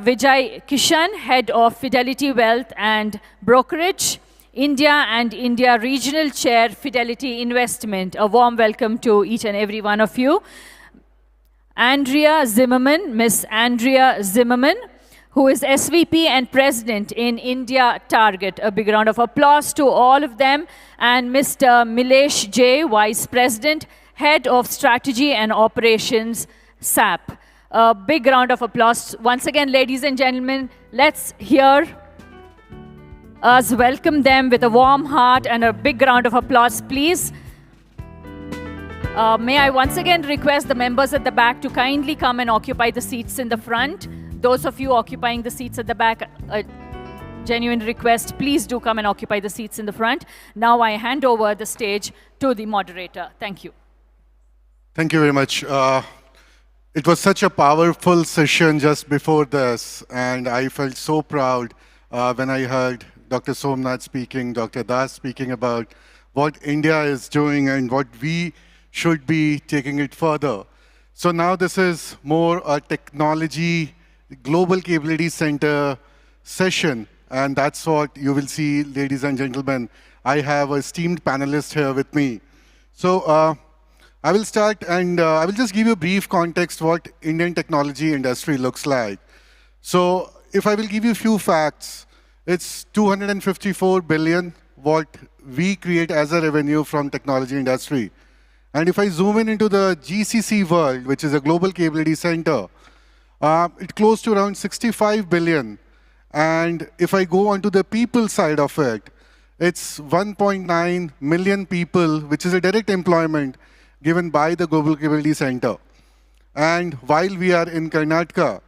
Vijay Kishan, Head of Fidelity Wealth and Brokerage, India and India Regional Chair, Fidelity Investment. A warm welcome to each and every one of you. Andrea Zimmerman, Miss Andrea Zimmerman, who is SVP and President in India Target. A big round of applause to all of them. And Mr. Milesh J, Vice President, Head of Strategy and Operations, SAP. A big round of applause. Once again, ladies and gentlemen, let's hear us welcome them with a warm heart and a big round of applause, please. May I once again request the members at the back to kindly come and occupy the seats in the front. Those of you occupying the seats at the back, a genuine request, please do come and occupy the seats in the front. Now I hand over the stage to the moderator. Thank you. Thank you very much. It was such a powerful session just before this, and I felt so proud when I heard Dr. Somnath speaking, Dr. Das speaking about what India is doing and what we should be taking it further. So now this is more a technology global capability center session, and that's what you will see, ladies and gentlemen. I have a esteemed panelist here with me. So I will start, and I will just give you a brief context what Indian technology industry looks like. So if I will give you a few facts, it's 254 billion what we create as a revenue from technology industry. And if I zoom in into the GCC world, which is a global capability center, it's close to around 65 billion. And if I go onto the people side of it, it's 1.9 million people, which is a direct employment given by the Global Capability Center. And while we are in Karnataka,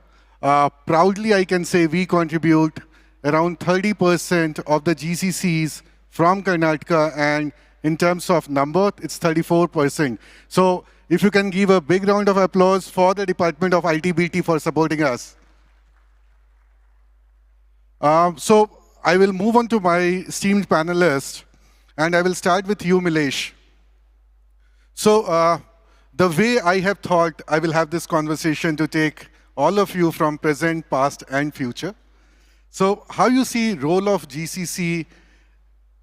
proudly I can say we contribute around 30% of the GCCs from Karnataka, and in terms of number, it's 34%. So if you can give a big round of applause for the Department of ITBT for supporting us. So I will move on to my esteemed panelist, and I will start with you, Milesh. So the way I have thought I will have this conversation to take all of you from present, past, and future. So how you see role of GCC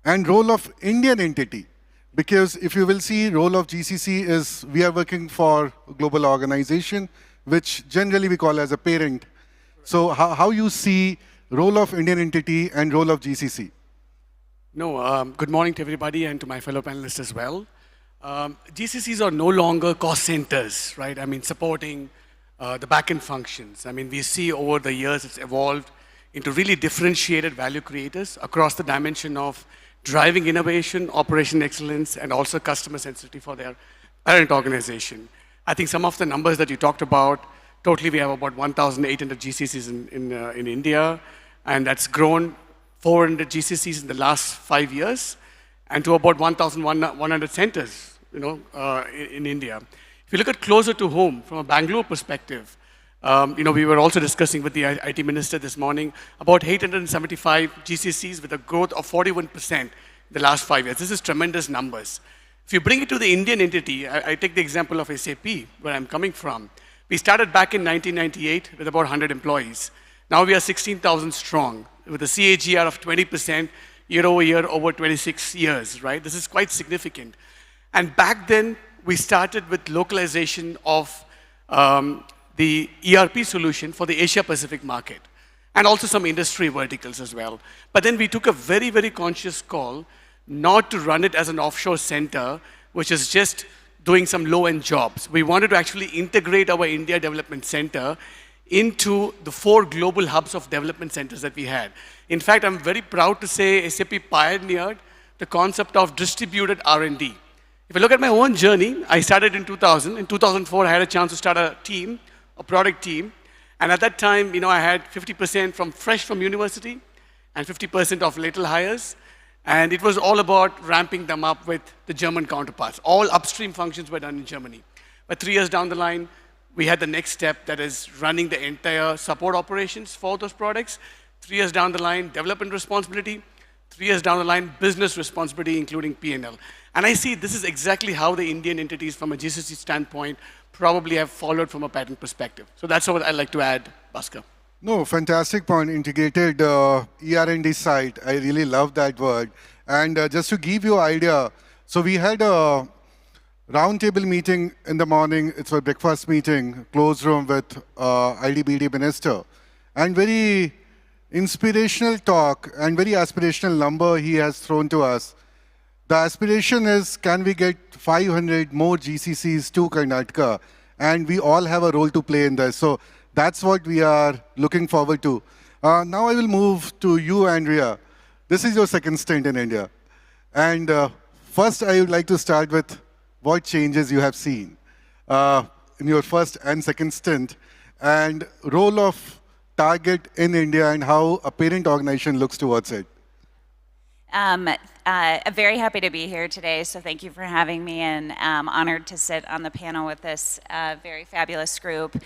and role of Indian entity? Because if you will see, role of GCC is we are working for a global organization, which generally we call as a parent. So how you see role of Indian entity and role of GCC? No, good morning to everybody and to my fellow panelists as well. GCCs are no longer cost centers, right? I mean, supporting the back-end functions. I mean, we see over the years it's evolved into really differentiated value creators across the dimension of driving innovation, operation excellence, and also customer sensitivity for their parent organization. I think some of the numbers that you talked about, totally we have about 1,800 GCCs in India, and that's grown 400 GCCs in the last 5 years, and to about 1,100 centers, in India. If you look at closer to home, from a Bangalore perspective, we were also discussing with the IT minister this morning about 875 GCCs with a growth of 41% in the last 5 years. This is tremendous numbers. If you bring it to the Indian entity, I take the example of SAP, where I'm coming from. We started back in 1998 with about 100 employees. Now we are 16,000 strong with a CAGR of 20% year over year over 26 years, right? This is quite significant. And back then, we started with localization of the ERP solution for the Asia-Pacific market, and also some industry verticals as well. But then we took a very, very conscious call not to run it as an offshore center, which is just doing some low-end jobs. We wanted to actually integrate our India Development Center into the 4 global hubs of development centers that we had. In fact, I'm very proud to say SAP pioneered the concept of distributed R&D. If I look at my own journey, I started in 2000. In 2004, I had a chance to start a team, a product team. And at that time, I had 50% fresh from university and 50% of lateral hires. And it was all about ramping them up with the German counterparts. All upstream functions were done in Germany. But 3 years down the line, we had the next step, that is running the entire support operations for those products. 3 years down the line, development responsibility. 3 years down the line, business responsibility, including P&L. And I see this is exactly how the Indian entities, from a GCC standpoint, probably have followed from a patent perspective. So that's what I'd like to add, Bhaskar. No, fantastic point. Integrated ER&D site. I really love that word. And just to give you an idea, so we had a roundtable meeting in the morning. It's a breakfast meeting, closed room with IDBD minister, and very inspirational talk and very aspirational number he has thrown to us. The aspiration is, can we get 500 more GCCs to Karnataka? And we all have a role to play in this. So that's what we are looking forward to. Now I will move to you, Andrea. This is your second stint in India. And first, I would like to start with what changes you have seen in your first and second stint, and role of Target in India and how a parent organization looks towards it. I'm very happy to be here today, so thank you for having me, and honored to sit on the panel with this very fabulous group.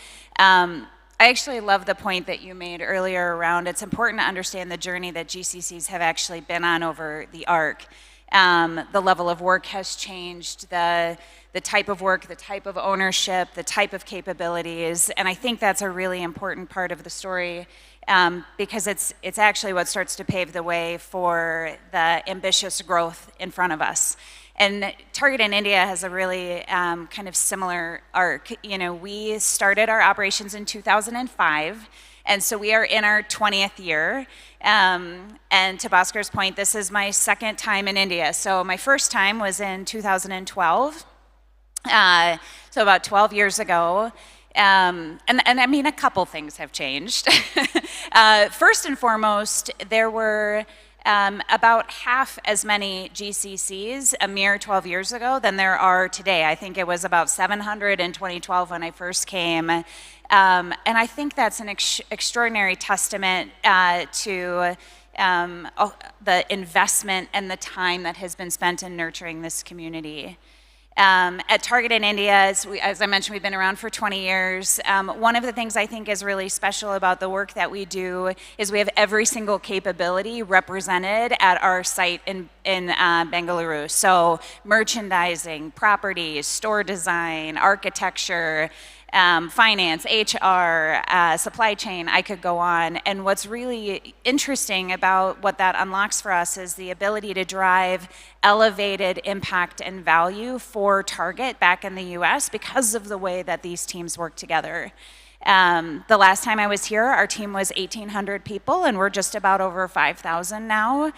I actually love the point that you made earlier around it's important to understand the journey that GCCs have actually been on over the arc. The level of work has changed, the type of work, the type of ownership, the type of capabilities, and I think that's a really important part of the story because it's actually what starts to pave the way for the ambitious growth in front of us. And Target in India has a really kind of similar arc. You know, we started our operations in 2005, and so we are in our 20th year. And to Bhaskar's point, this is my second time in India. So my first time was in 2012, so about 12 years ago. And I mean, a couple things have changed. First and foremost, there were about half as many GCCs a mere 12 years ago than there are today. I think it was about 700 in 2012 when I first came. And I think that's an extraordinary testament to the investment and the time that has been spent in nurturing this community. At Target in India, as I mentioned, we've been around for 20 years. One of the things I think is really special about the work that we do is we have every single capability represented at our site in Bangalore. So merchandising, properties, store design, architecture, finance, HR, supply chain, I could go on. And what's really interesting about what that unlocks for us is the ability to drive elevated impact and value for Target back in the US because of the way that these teams work together. The last time I was here, our team was 1,800 people, and we're just about over 5,000 now.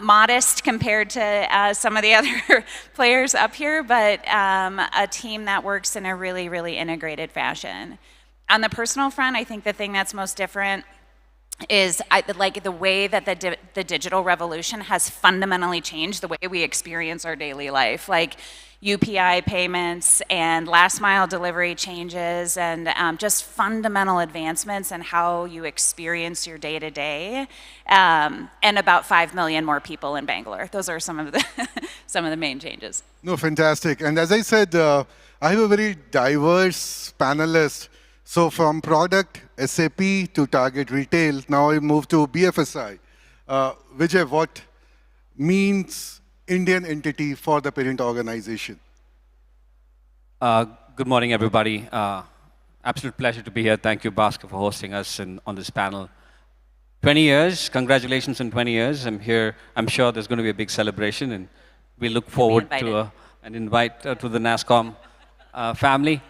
Modest compared to some of the other players up here, but a team that works in a really, really integrated fashion. On the personal front, I think the thing that's most different is like the way that the digital revolution has fundamentally changed the way we experience our daily life. Like UPI payments and last mile delivery changes and just fundamental advancements in how you experience your day to day, and about 5 million more people in Bangalore. Those are some of the some of the main changes. No, fantastic. And as I said, I have a very diverse panelist. So from product, SAP to Target Retail, now I move to BFSI. Vijay, what means Indian entity for the parent organization? Good morning, everybody. Absolute pleasure to be here. Thank you, Bhaskar, for hosting us on this panel. 20 years, congratulations on 20 years. I'm here. I'm sure there's going to be a big celebration, and we look forward to an invite to the nasscom family.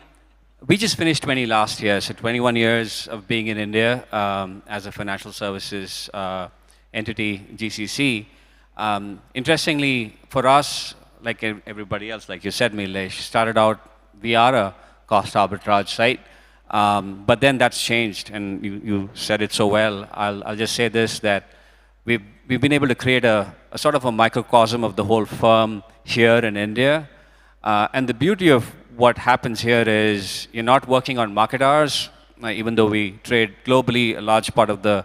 We just finished 20 last year, so 21 years of being in India as a financial services entity, GCC. Interestingly, for us, like everybody else, like you said, Milesh, started out, we are a cost arbitrage site, but then that's changed, and you said it so well. I'll just say this, that we've been able to create a sort of a microcosm of the whole firm here in India. And the beauty of what happens here is you're not working on market hours, even though we trade globally, a large part of the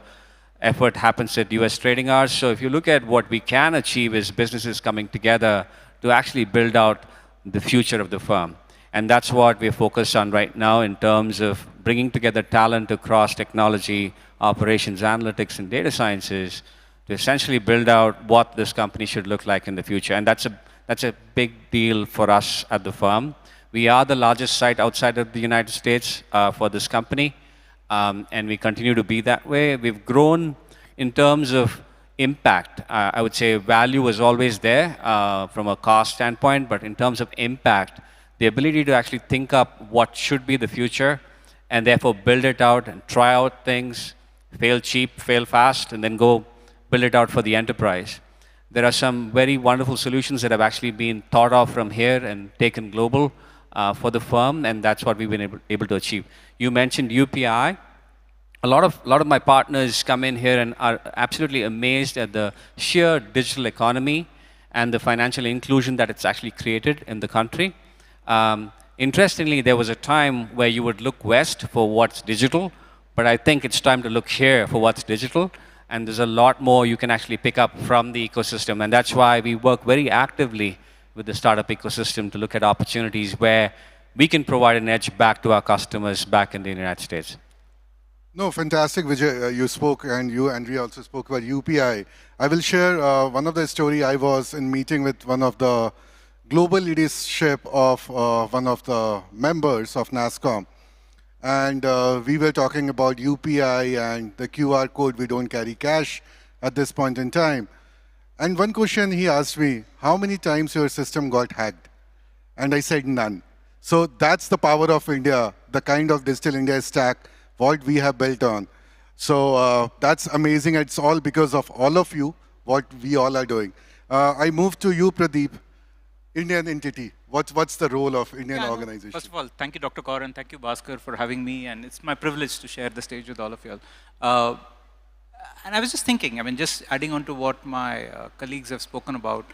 effort happens at US trading hours. So if you look at what we can achieve is businesses coming together to actually build out the future of the firm. And that's what we're focused on right now in terms of bringing together talent across technology, operations, analytics, and data sciences to essentially build out what this company should look like in the future. And that's a big deal for us at the firm. We are the largest site outside of the United States for this company. and we continue to be that way. We've grown in terms of impact. I would say value was always there from a cost standpoint, but in terms of impact, the ability to actually think up what should be the future and therefore build it out and try out things, fail cheap, fail fast, and then go build it out for the enterprise. There are some very wonderful solutions that have actually been thought of from here and taken global for the firm, and that's what we've been able to achieve. You mentioned UPI. A lot of my partners come in here and are absolutely amazed at the sheer digital economy and the financial inclusion that it's actually created in the country. Interestingly, there was a time where you would look west for what's digital, but I think it's time to look here for what's digital, and there's a lot more you can actually pick up from the ecosystem, and that's why we work very actively with the startup ecosystem to look at opportunities where we can provide an edge back to our customers back in the United States. No, fantastic, Vijay. You spoke, and you, Andrea, also spoke about UPI. I will share one of the story. I was in meeting with one of the global leadership of one of the members of nasscom, and we were talking about UPI and the QR code. We don't carry cash at this point in time. And one question he asked me, how many times your system got hacked? And I said none. So that's the power of India, the kind of digital India stack what we have built on. So that's amazing. It's all because of all of you, what we all are doing. I move to you, Pradeep. Indian entity. What's the role of Indian organization? First of all, thank you, Dr. Kaur, and thank you, Bhaskar, for having me. And it's my privilege to share the stage with all of you all. And I was just thinking, I mean, just adding on to what my colleagues have spoken about,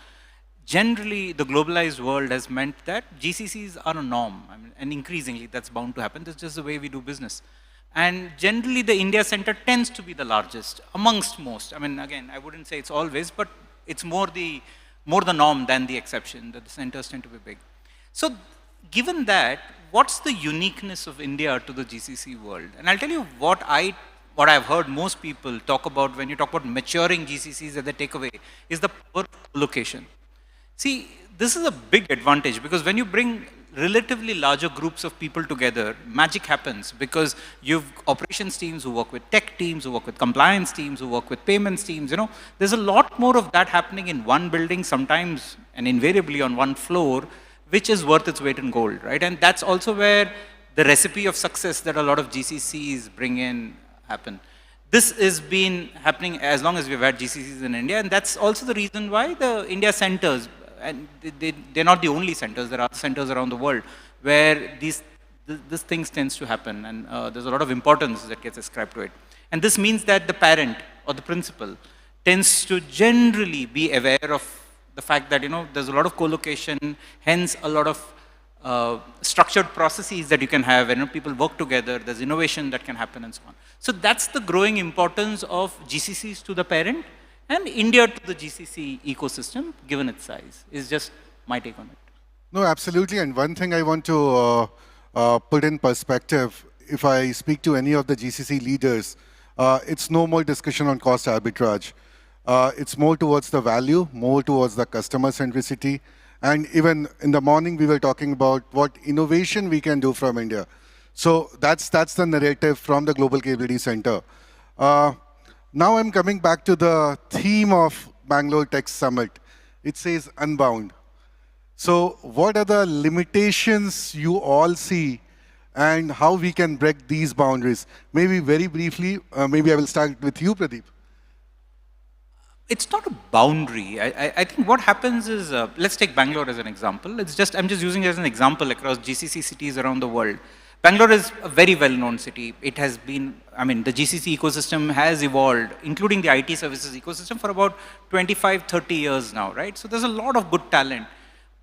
generally, the globalized world has meant that GCCs are a norm. I mean, and increasingly, that's bound to happen. That's just the way we do business. And generally, the India center tends to be the largest amongst most. I mean, again, I wouldn't say it's always, but it's more the norm than the exception, that the centers tend to be big. So given that, what's the uniqueness of India to the GCC world? And I'll tell you what I've heard most people talk about when you talk about maturing GCCs as the takeaway is the power of location. See, this is a big advantage because when you bring relatively larger groups of people together, magic happens because you've operations teams who work with tech teams, who work with compliance teams, who work with payments teams, you know. There's a lot more of that happening in one building sometimes and invariably on one floor, which is worth its weight in gold, right? And that's also where the recipe of success that a lot of GCCs bring in happen. This has been happening as long as we've had GCCs in India, and that's also the reason why the India centers, and they're not the only centers, there are centers around the world where this things tends to happen, and there's a lot of importance that gets ascribed to it. And this means that the parent or the principal tends to generally be aware of the fact that, you know, there's a lot of co-location, hence a lot of structured processes that you can have, and, you know, people work together, there's innovation that can happen and so on. So that's the growing importance of GCCs to the parent, and India to the GCC ecosystem, given its size, is just my take on it. No, absolutely. And one thing I want to put in perspective, if I speak to any of the GCC leaders, it's no more discussion on cost arbitrage. It's more towards the value, more towards the customer centricity. And even in the morning, we were talking about what innovation we can do from India. So that's the narrative from the Global Capability Center. Now I'm coming back to the theme of Bangalore Tech Summit. It says unbound. So what are the limitations you all see and how we can break these boundaries? Maybe very briefly, maybe I will start with you, Pradeep. It's not a boundary. I think what happens is, let's take Bangalore as an example. I'm just using it as an example across GCC cities around the world. Bangalore is a very well-known city. It has been, I mean, the GCC ecosystem has evolved, including the IT services ecosystem, for about 25, 30 years now, right? So there's a lot of good talent.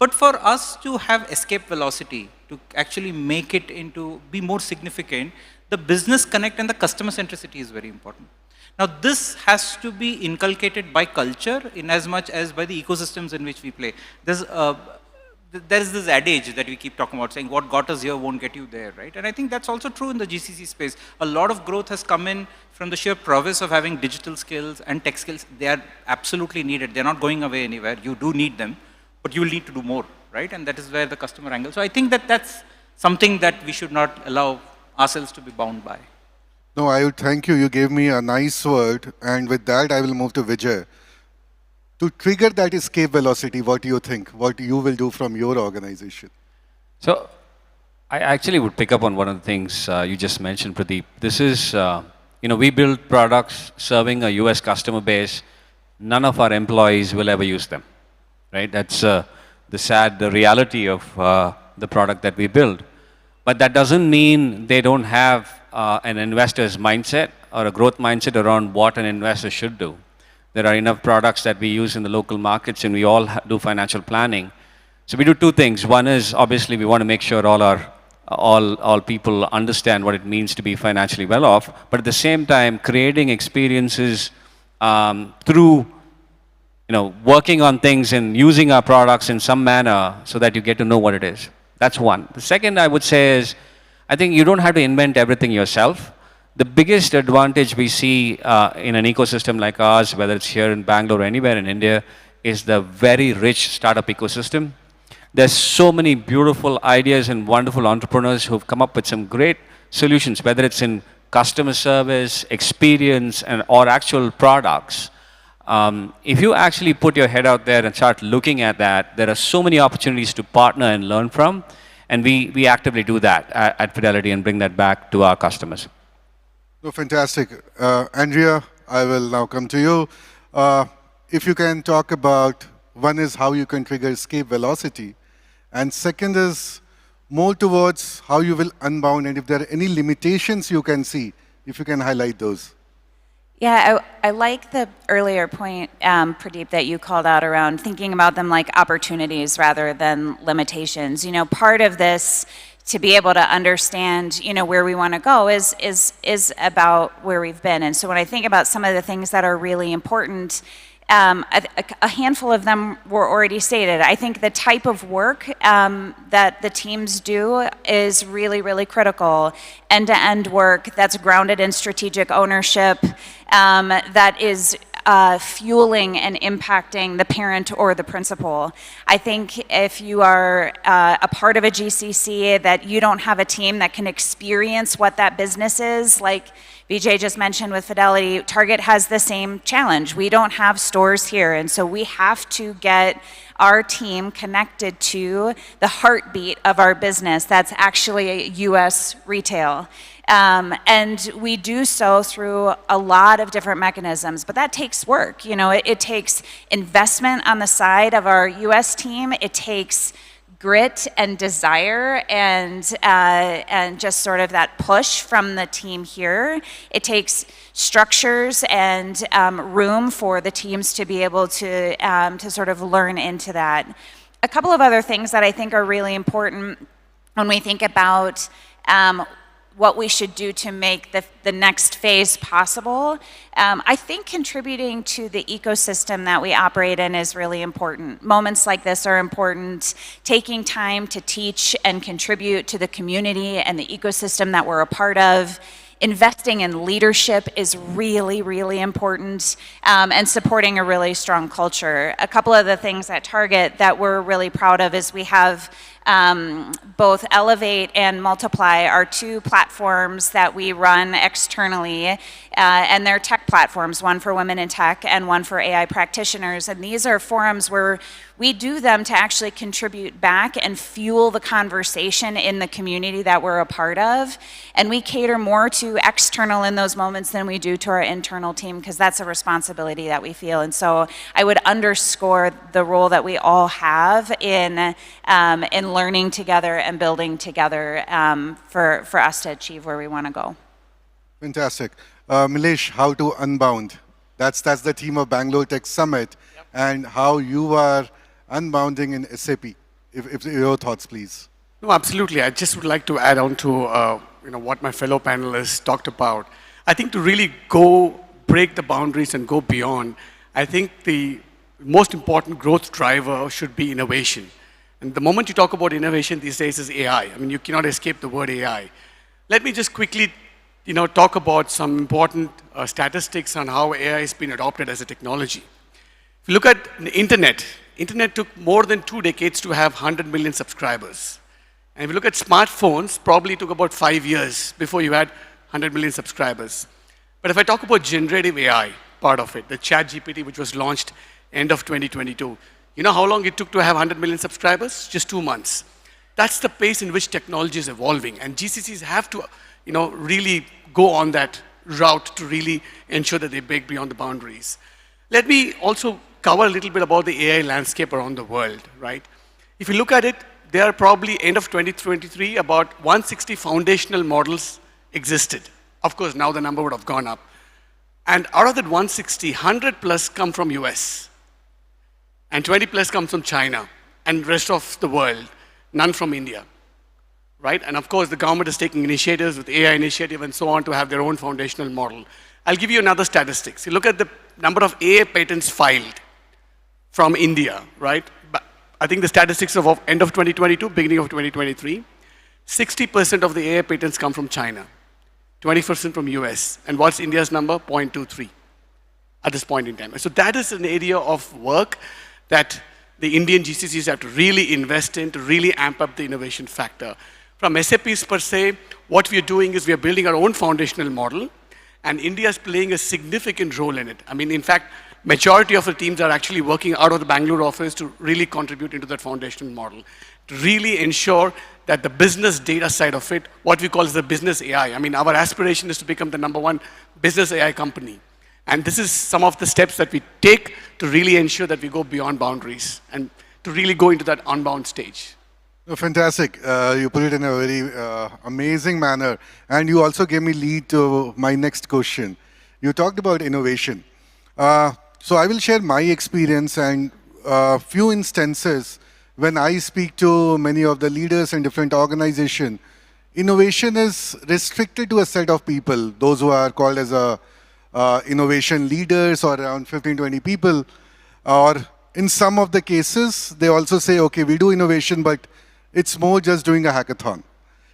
But for us to have escape velocity, to actually make it into, be more significant, the business connect and the customer centricity is very important. Now this has to be inculcated by culture in as much as by the ecosystems in which we play. There is this adage that we keep talking about, saying what got us here won't get you there, right? And I think that's also true in the GCC space. A lot of growth has come in from the sheer prowess of having digital skills and tech skills. They are absolutely needed. They're not going away anywhere. You do need them, but you will need to do more, right? And that is where the customer angle. So I think that that's something that we should not allow ourselves to be bound by. No, I would thank you. You gave me a nice word, and with that, I will move to Vijay. To trigger that escape velocity, what do you think? What you will do from your organization? So I actually would pick up on one of the things you just mentioned, Pradeep. This is, we build products serving a US customer base. None of our employees will ever use them, right? That's the reality of the product that we build. But that doesn't mean they don't have an investor's mindset or a growth mindset around what an investor should do. There are enough products that we use in the local markets, and we all do financial planning. So we do two things. One is obviously we want to make sure all people understand what it means to be financially well off, but at the same time creating experiences through working on things and using our products in some manner so that you get to know what it is. That's one. The second I would say is, I think you don't have to invent everything yourself. The biggest advantage we see in an ecosystem like ours, whether it's here in Bangalore or anywhere in India, is the very rich startup ecosystem. There's so many beautiful ideas and wonderful entrepreneurs who've come up with some great solutions, whether it's in customer service, experience, or actual products. If you actually put your head out there and start looking at that, there are so many opportunities to partner and learn from, and we actively do that at Fidelity and bring that back to our customers. No, fantastic. Andrea, I will now come to you. If you can talk about, one is how you can trigger escape velocity, and second is more towards how you will unbound, and if there are any limitations you can see, if you can highlight those. Yeah, I like the earlier point, Pradeep, that you called out around thinking about them like opportunities rather than limitations. Part of this, to be able to understand, where we want to go is about where we've been. And so when I think about some of the things that are really important, a handful of them were already stated. I think the type of work that the teams do is really, really critical. End-to-end work that's grounded in strategic ownership, that is fueling and impacting the parent or the principal. I think if you are a part of a GCC, that you don't have a team that can experience what that business is, like Vijay just mentioned with Fidelity, Target has the same challenge. We don't have stores here, and so we have to get our team connected to the heartbeat of our business. That's actually US retail. And we do so through a lot of different mechanisms, but that takes work. It takes investment on the side of our US team. It takes grit and desire and just sort of that push from the team here. It takes structures and room for the teams to be able to sort of learn into that. A couple of other things that I think are really important when we think about what we should do to make the next phase possible. I think contributing to the ecosystem that we operate in is really important. Moments like this are important. Taking time to teach and contribute to the community and the ecosystem that we're a part of. Investing in leadership is really, really important, and supporting a really strong culture. A couple of the things at Target that we're really proud of is we have both Elevate and Multiply are two platforms that we run externally, and they're tech platforms, one for women in tech and one for AI practitioners. And these are forums where we do them to actually contribute back and fuel the conversation in the community that we're a part of. And we cater more to external in those moments than we do to our internal team, because that's a responsibility that we feel. And so I would underscore the role that we all have in learning together and building together for us to achieve where we want to go. Fantastic. Milesh, how to unbound? That's the theme of Bangalore Tech Summit, yep. And how you are unbounding in SAP. If your thoughts, please. No, absolutely. I just would like to add on to what my fellow panelists talked about. I think to really break the boundaries and go beyond, I think the most important growth driver should be innovation. And the moment you talk about innovation these days is AI. I mean, you cannot escape the word AI. Let me just quickly talk about some important statistics on how AI has been adopted as a technology. If you look at the internet took more than 2 decades to have 100 million subscribers. And if you look at smartphones, probably took about 5 years before you had 100 million subscribers. But if I talk about generative AI part of it, the ChatGPT, which was launched end of 2022, you know how long it took to have 100 million subscribers? Just 2 months. That's the pace in which technology is evolving, and GCCs have to, really go on that route to really ensure that they break beyond the boundaries. Let me also cover a little bit about the AI landscape around the world, right? If you look at it, there are probably end of 2023 about 160 foundational models existed. Of course, now the number would have gone up. And out of that 160, 100 plus come from US, and 20 plus come from China, and rest of the world, none from India, right? And of course, the government is taking initiatives with AI initiative and so on to have their own foundational model. I'll give you another statistics. You look at the number of AI patents filed from India, right? I think the statistics of end of 2022, beginning of 2023, 60% of the AI patents come from China, 20% from US. And what's India's number? 0.23 at this point in time. So that is an area of work that the Indian GCCs have to really invest in to really amp up the innovation factor. From SAP's per se, what we are doing is we are building our own foundational model, and India is playing a significant role in it. I mean, in fact, majority of the teams are actually working out of the Bangalore office to really contribute into that foundational model, to really ensure that the business data side of it, what we call as the business AI. I mean, our aspiration is to become the #1 business AI company. And this is some of the steps that we take to really ensure that we go beyond boundaries and to really go into that unbound stage. Oh, fantastic. You put it in a very amazing manner. And you also gave me lead to my next question. You talked about innovation. So I will share my experience and a few instances when I speak to many of the leaders in different organizations. Innovation is restricted to a set of people, those who are called as innovation leaders, or around 15, 20 people. Or in some of the cases, they also say, okay, we do innovation, but it's more just doing a hackathon.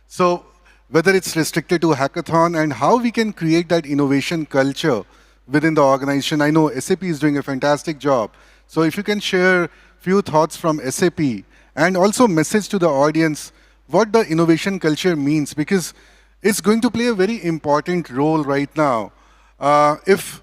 So whether it's restricted to a hackathon and how we can create that innovation culture within the organization. I know SAP is doing a fantastic job. So if you can share a few thoughts from SAP and also message to the audience what the innovation culture means, because it's going to play a very important role right now. If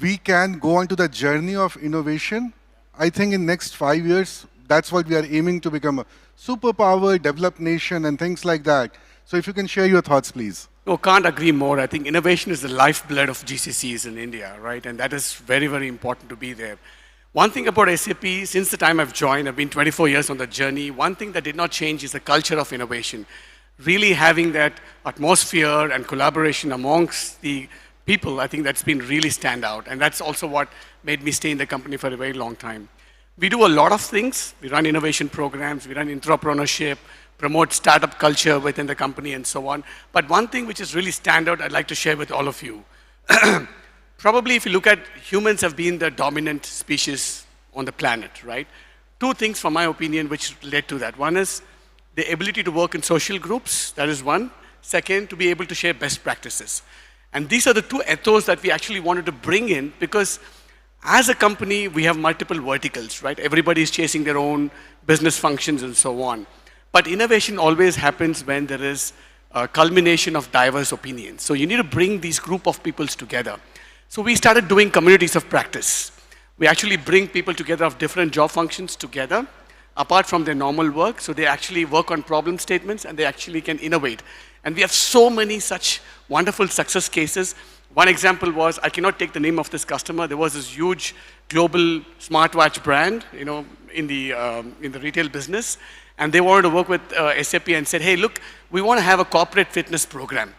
we can go on to the journey of innovation, I think in next 5 years, that's what we are aiming to become, a superpower, developed nation, and things like that. So if you can share your thoughts, please. No, can't agree more. I think innovation is the lifeblood of GCCs in India, right? And that is very, very important to be there. One thing about SAP, since the time I've joined, I've been 24 years on the journey, one thing that did not change is the culture of innovation. Really having that atmosphere and collaboration amongst the people, I think that's been really stand out. And that's also what made me stay in the company for a very long time. We do a lot of things. We run innovation programs, we run entrepreneurship, promote startup culture within the company and so on. But one thing which is really stand out, I'd like to share with all of you. Probably if you look at humans have been the dominant species on the planet, right? Two things from my opinion which led to that. One is the ability to work in social groups, that is one. Second, to be able to share best practices. And these are the two ethos that we actually wanted to bring in, because as a company, we have multiple verticals, right? Everybody is chasing their own business functions and so on. But innovation always happens when there is a culmination of diverse opinions. So you need to bring these group of peoples together. So we started doing communities of practice. We actually bring people together of different job functions together, apart from their normal work. So they actually work on problem statements and they actually can innovate. And we have so many such wonderful success cases. One example was, I cannot take the name of this customer. There was this huge global smartwatch brand, in the retail business. And they wanted to work with SAP and said, hey, look, we want to have a corporate fitness program.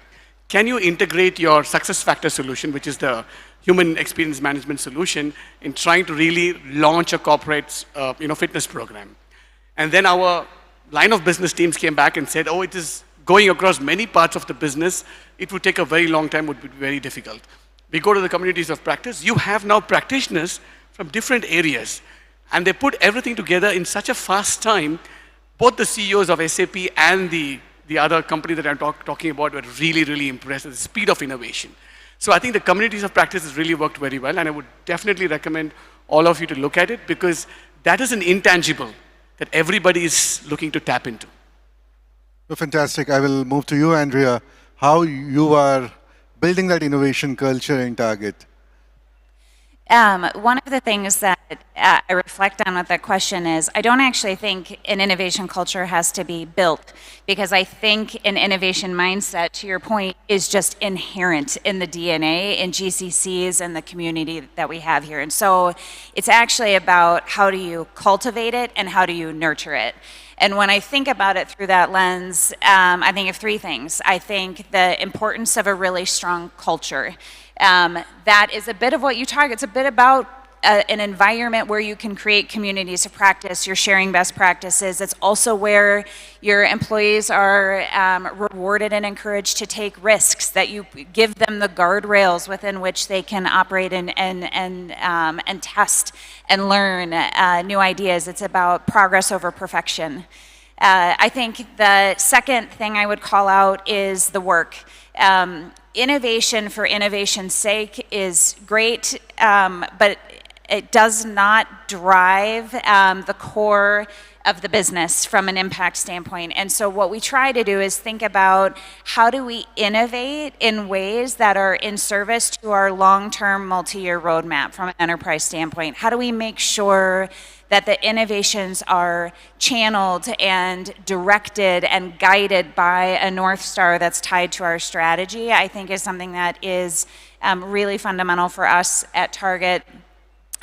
Can you integrate your success factor solution, which is the human experience management solution, in trying to really launch a corporate fitness program? And then our line of business teams came back and said, oh, it is going across many parts of the business. It would take a very long time, would be very difficult. We go to the communities of practice. You have now practitioners from different areas. And they put everything together in such a fast time. Both the CEOs of SAP and the other company that I'm talking about were really, really impressed with the speed of innovation. So I think the communities of practice has really worked very well, and I would definitely recommend all of you to look at it, because that is an intangible that everybody is looking to tap into. Oh, fantastic. I will move to you, Andrea. how you are building that innovation culture in Target. One of the things that I reflect on with that question is I don't actually think an innovation culture has to be built, because I think an innovation mindset, to your point, is just inherent in the DNA in GCCs and the community that we have here. And so it's actually about how do you cultivate it and how do you nurture it. And when I think about it through that lens, I think of three things. I think the importance of a really strong culture. That is a bit of what you target. It's a bit about an environment where you can create communities of practice, you're sharing best practices. It's also where your employees are rewarded and encouraged to take risks, that you give them the guardrails within which they can operate and test and learn new ideas. It's about progress over perfection. I think the second thing I would call out is the work. Innovation for innovation's sake is great, but it does not drive the core of the business from an impact standpoint. And so what we try to do is think about how do we innovate in ways that are in service to our long-term multi-year roadmap from an enterprise standpoint? How do we make sure that the innovations are channeled and directed and guided by a North Star that's tied to our strategy? I think is something that is really fundamental for us at Target.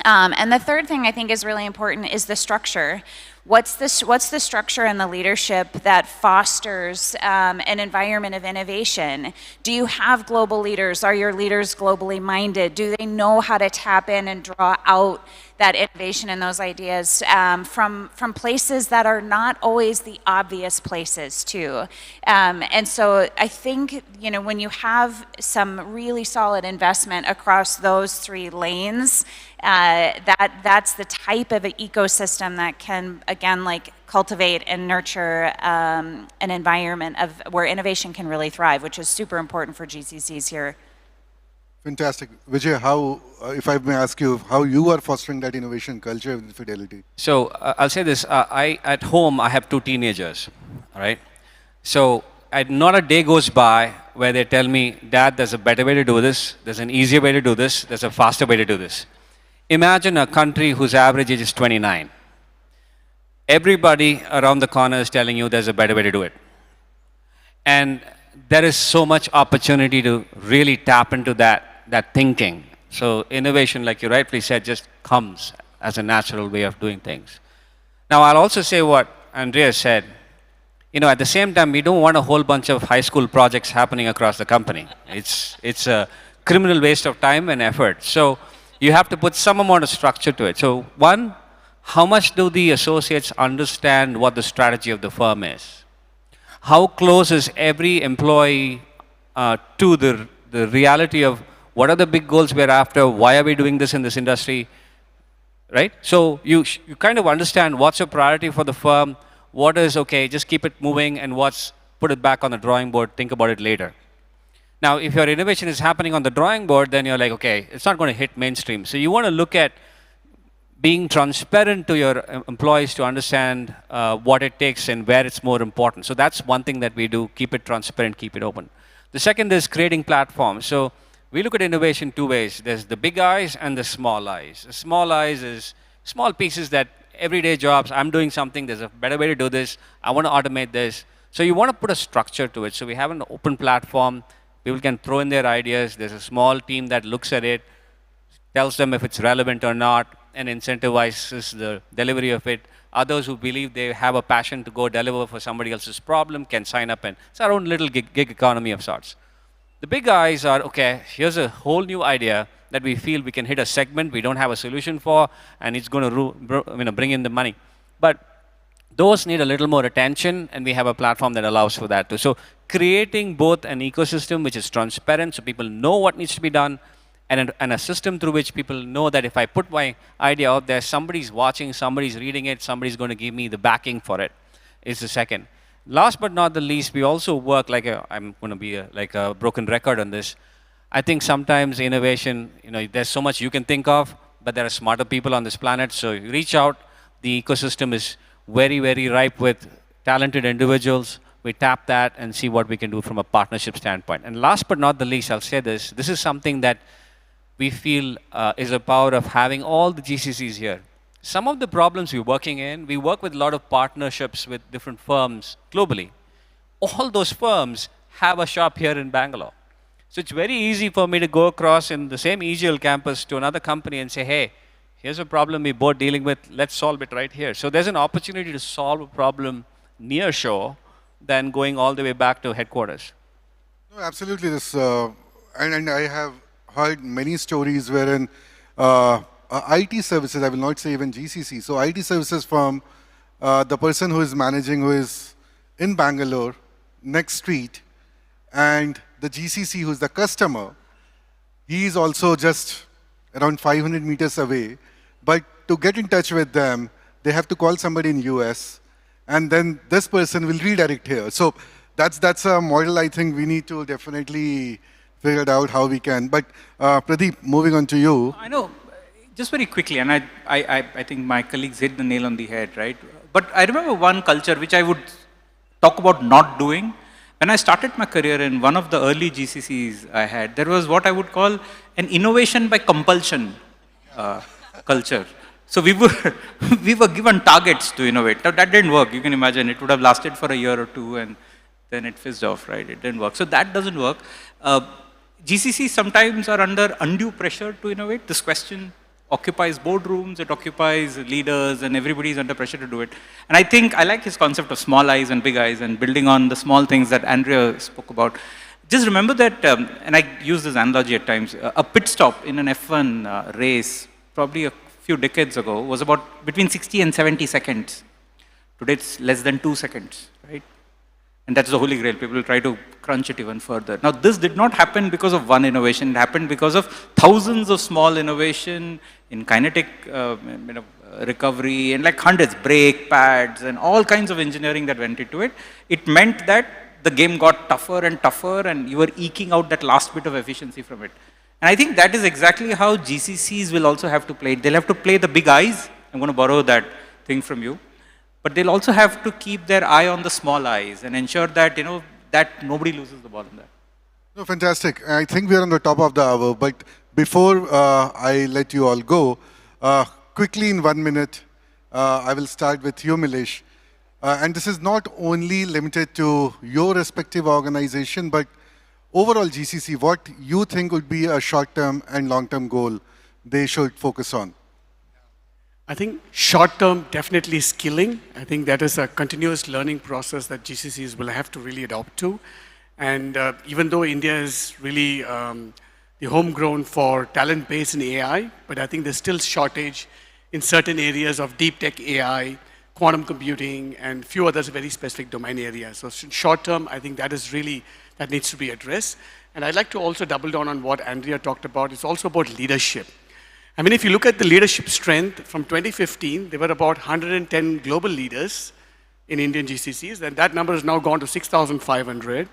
And the third thing I think is really important is the structure. What's the structure and the leadership that fosters an environment of innovation? Do you have global leaders? Are your leaders globally minded? Do they know how to tap in and draw out that innovation and those ideas from places that are not always the obvious places too? And so I think, you know, when you have some really solid investment across those three lanes, that's the type of an ecosystem that can, again, like cultivate and nurture an environment of where innovation can really thrive, which is super important for GCCs here. Fantastic. Vijay, how, if I may ask you, how you are fostering that innovation culture with Fidelity? So I'll say this, at home, I have two teenagers, all right? So not a day goes by where they tell me, Dad, there's a better way to do this, there's an easier way to do this, there's a faster way to do this. Imagine a country whose average age is 29. Everybody around the corner is telling you there's a better way to do it. And there is so much opportunity to really tap into that thinking. So innovation, like you rightly said, just comes as a natural way of doing things. Now, I'll also say what Andrea said. You know, at the same time, we don't want a whole bunch of high school projects happening across the company. It's a criminal waste of time and effort. So you have to put some amount of structure to it. So one, how much do the associates understand what the strategy of the firm is? How close is every employee to the reality of what are the big goals we're after, why are we doing this in this industry, right? So you kind of understand what's your priority for the firm, what is, okay, just keep it moving, and what's, put it back on the drawing board, think about it later. Now, if your innovation is happening on the drawing board, then you're like, okay, it's not going to hit mainstream. So you want to look at being transparent to your employees to understand what it takes and where it's more important. So that's one thing that we do, keep it transparent, keep it open. The second is creating platforms. So we look at innovation two ways. There's the big eyes and the small eyes. The small eyes is small pieces that everyday jobs, I'm doing something, there's a better way to do this, I want to automate this. So you want to put a structure to it. So we have an open platform, people can throw in their ideas, there's a small team that looks at it, tells them if it's relevant or not, and incentivizes the delivery of it. Others who believe they have a passion to go deliver for somebody else's problem can sign up, and it's our own little gig economy of sorts. The big guys are, okay, here's a whole new idea that we feel we can hit a segment we don't have a solution for, and it's going to bring in the money. But those need a little more attention, and we have a platform that allows for that too. So creating both an ecosystem which is transparent so people know what needs to be done, and a system through which people know that if I put my idea out there, somebody's watching, somebody's reading it, somebody's going to give me the backing for it, is the second. Last but not the least, we also work I'm going to be like a broken record on this. I think sometimes innovation, there's so much you can think of, but there are smarter people on this planet, so you reach out. The ecosystem is very, very ripe with talented individuals we tap that and see what we can do from a partnership standpoint. And last but not the least, I'll say this. This is something that we feel is a power of having all the GCCs here. Some of the problems we're working in, we work with a lot of partnerships with different firms globally. All those firms have a shop here in Bangalore. So it's very easy for me to go across in the same EGL campus to another company and say, hey, here's a problem we're both dealing with, let's solve it right here. So there's an opportunity to solve a problem near shore than going all the way back to headquarters. No, absolutely. And I have heard many stories wherein IT services, I will not say even GCC, so IT services firm, the person who is managing, who is in Bangalore, next street, and the GCC, who's the customer, he is also just around 500 meters away. But to get in touch with them, they have to call somebody in US, and then this person will redirect here. So that's a model I think we need to definitely figure out how we can. But Pradeep, moving on to you. I know, just very quickly, and I think my colleagues hit the nail on the head, right? But I remember one culture which I would talk about not doing. When I started my career in one of the early GCCs I had, there was what I would call an innovation by compulsion culture. So we were given targets to innovate. Now that didn't work. You can imagine it would have lasted for a year or two and then it fizzed off, right? It didn't work. So that doesn't work. GCCs sometimes are under undue pressure to innovate. This question occupies boardrooms, it occupies leaders, and everybody's under pressure to do it. And I think I like his concept of small eyes and big eyes and building on the small things that Andrea spoke about. Just remember that, and I use this analogy at times, a pit stop in an F1 race, probably a few decades ago, was about between 60 and 70 seconds. Today it's less than 2 seconds, right? And that's the holy grail. People will try to crunch it even further. Now, this did not happen because of one innovation. It happened because of thousands of small innovation in kinetic recovery and like hundreds, brake pads and all kinds of engineering that went into it. It meant that the game got tougher and tougher and you were eking out that last bit of efficiency from it. And I think that is exactly how GCCs will also have to play it. They'll have to play the big eyes. I'm going to borrow that thing from you. But they'll also have to keep their eye on the small eyes and ensure that, that nobody loses the ball in that. No, fantastic. I think we're on the top of the hour, but before I let you all go, quickly in 1 minute, I will start with you, Milesh. And this is not only limited to your respective organization, but overall GCC, what you think would be a short-term and long-term goal they should focus on? I think short-term, definitely skilling. I think that is a continuous learning process that GCCs will have to really adopt to. And even though India is really the homegrown for talent base in AI, but I think there's still shortage in certain areas of deep tech AI, quantum computing, and few others very specific domain areas. So short-term, I think that is really, that needs to be addressed. And I'd like to also double down on what Andrea talked about. It's also about leadership. I mean, if you look at the leadership strength from 2015, there were about 110 global leaders in Indian GCCs, and that number has now gone to 6,500,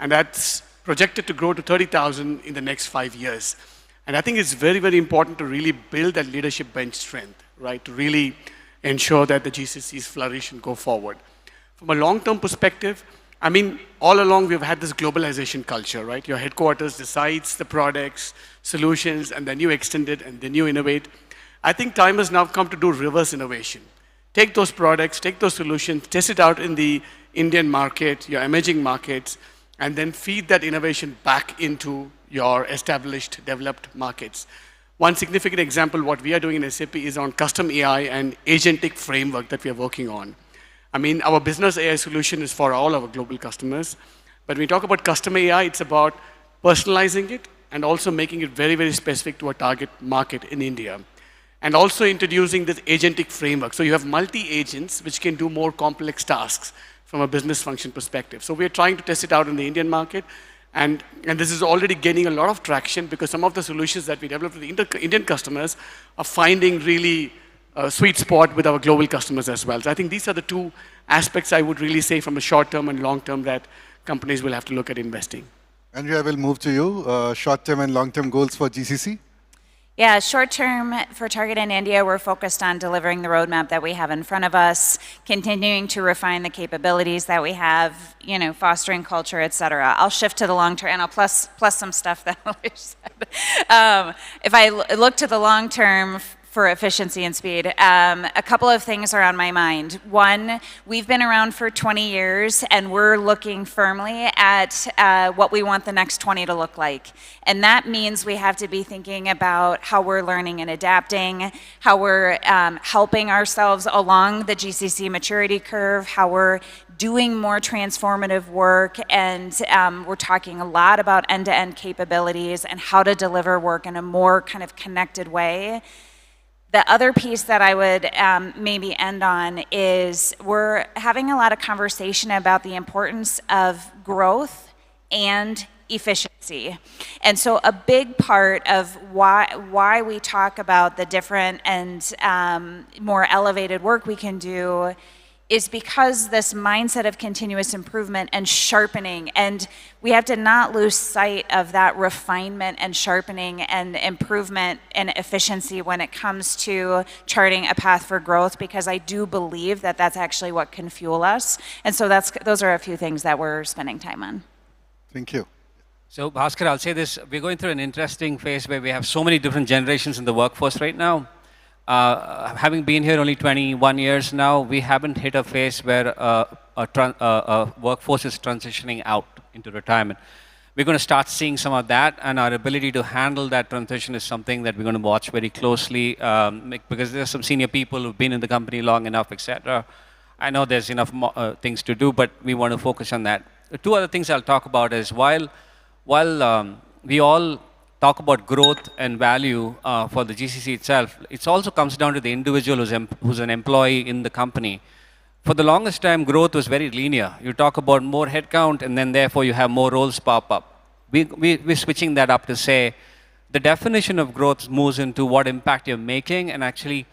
and that's projected to grow to 30,000 in the next 5 years. And I think it's very, very important to really build that leadership bench strength, right, to really ensure that the GCCs flourish and go forward. From a long-term perspective, I mean, all along we've had this globalization culture, right? Your headquarters decides the products, solutions, and then you extend it, and then you innovate. I think time has now come to do reverse innovation. Take those products, take those solutions, test it out in the Indian market, your emerging markets, and then feed that innovation back into your established, developed markets. One significant example, what we are doing in SAP is on custom AI and agentic framework that we are working on. I mean, our business AI solution is for all our global customers. But when we talk about custom AI, it's about personalizing it and also making it very, very specific to a target market in India. And also introducing this agentic framework. So you have multi-agents which can do more complex tasks from a business function perspective. So we're trying to test it out in the Indian market. And this is already gaining a lot of traction because some of the solutions that we developed with the Indian customers are finding really a sweet spot with our global customers as well. So I think these are the two aspects I would really say from a short-term and long-term that companies will have to look at investing. Andrea, I will move to you. Short-term and long-term goals for GCC? Yeah, short term for Target in India, we're focused on delivering the roadmap that we have in front of us, continuing to refine the capabilities that we have, you know, fostering culture, et cetera. I'll shift to the long term, and I'll plus some stuff that Alish said. If I look to the long term for efficiency and speed, a couple of things are on my mind. One, we've been around for 20 years, and we're looking firmly at what we want the next 20 to look like. And that means we have to be thinking about how we're learning and adapting, how we're helping ourselves along the GCC maturity curve, how we're doing more transformative work, and we're talking a lot about end-to-end capabilities and how to deliver work in a more kind of connected way. The other piece that I would maybe end on is we're having a lot of conversation about the importance of growth and efficiency. And so a big part of why we talk about the different and more elevated work we can do is because this mindset of continuous improvement and sharpening, and we have to not lose sight of that refinement and sharpening and improvement and efficiency when it comes to charting a path for growth, because I do believe that that's actually what can fuel us. And so those are a few things that we're spending time on. Thank you. So Bhaskar, I'll say this, we're going through an interesting phase where we have so many different generations in the workforce right now. Having been here only 21 years now, we haven't hit a phase where a workforce is transitioning out into retirement. We're going to start seeing some of that, and our ability to handle that transition is something that we're going to watch very closely, because there's some senior people who've been in the company long enough, etc. I know there's enough things to do, but we want to focus on that. The two other things I'll talk about is while we all talk about growth and value for the GCC itself, it also comes down to the individual who's an employee in the company. For the longest time, growth was very linear. You talk about more headcount, and then therefore you have more roles pop up. We're switching that up to say the definition of growth moves into what impact you're making, and actually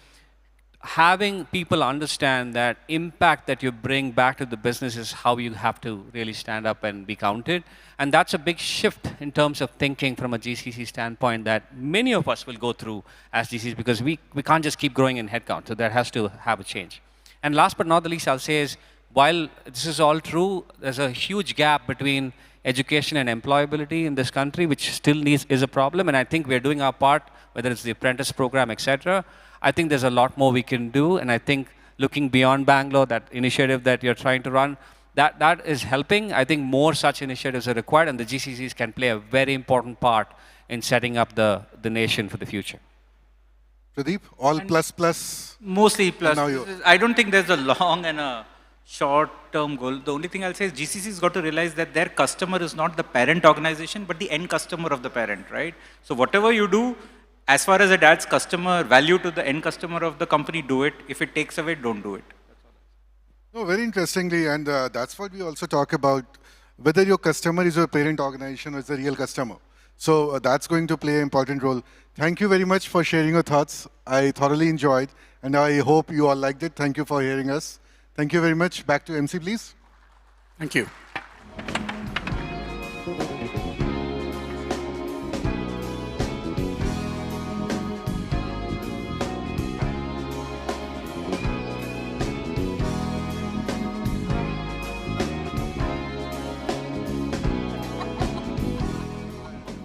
having people understand that impact that you bring back to the business is how you have to really stand up and be counted. And that's a big shift in terms of thinking from a GCC standpoint that many of us will go through as GCCs, because we can't just keep growing in headcount. So that has to have a change. And last but not the least, I'll say is, while this is all true, there's a huge gap between education and employability in this country, which still is a problem. And I think we're doing our part, whether it's the apprentice program, etc. I think there's a lot more we can do, and I think looking beyond Bangalore, that initiative that you're trying to run, that is helping. I think more such initiatives are required, and the GCCs can play a very important part in setting up the nation for the future. Pradeep, all plus? Mostly plus. Now I don't think there's a long and a short-term goal. The only thing I'll say is GCC's got to realize that their customer is not the parent organization, but the end customer of the parent, right? So whatever you do, as far as it adds customer value to the end customer of the company, do it. If it takes away, don't do it. No, very interestingly, and that's what we also talk about, whether your customer is your parent organization or is a real customer. So that's going to play an important role. Thank you very much for sharing your thoughts. I thoroughly enjoyed, and I hope you all liked it. Thank you for hearing us. Thank you very much. Back to MC, please. Thank you.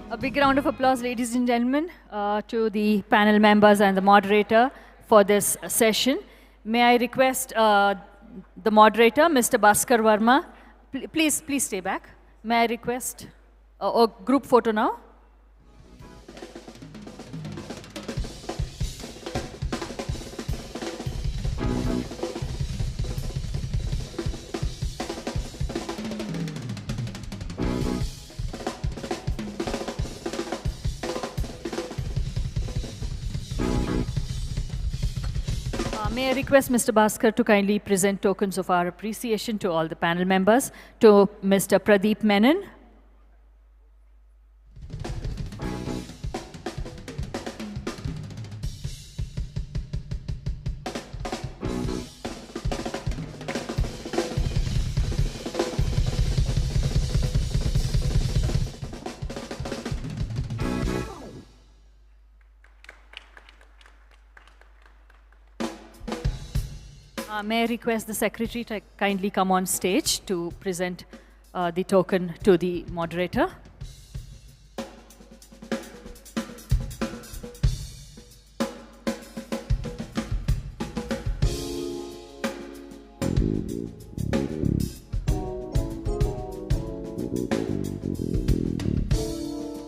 A big round of applause, ladies and gentlemen, to the panel members and the moderator for this session. May I request the moderator, Mr. Bhaskar Verma, please stay back. May I request a group photo now? May I request Mr. Bhaskar to kindly present tokens of our appreciation to all the panel members, to Mr. Pradeep Menon. May I request the secretary to kindly come on stage to present the token to the moderator?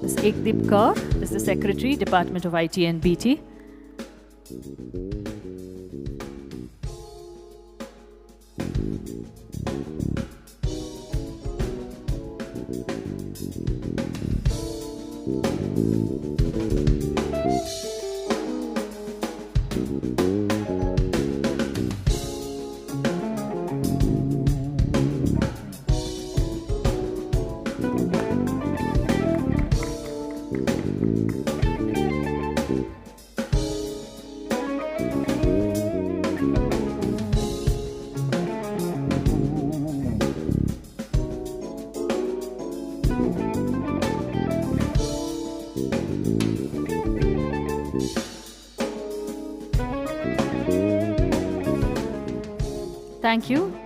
Ms. Ekdeep Kaur is the Secretary, Department of IT and BT. Thank you.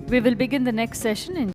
We will begin the next session in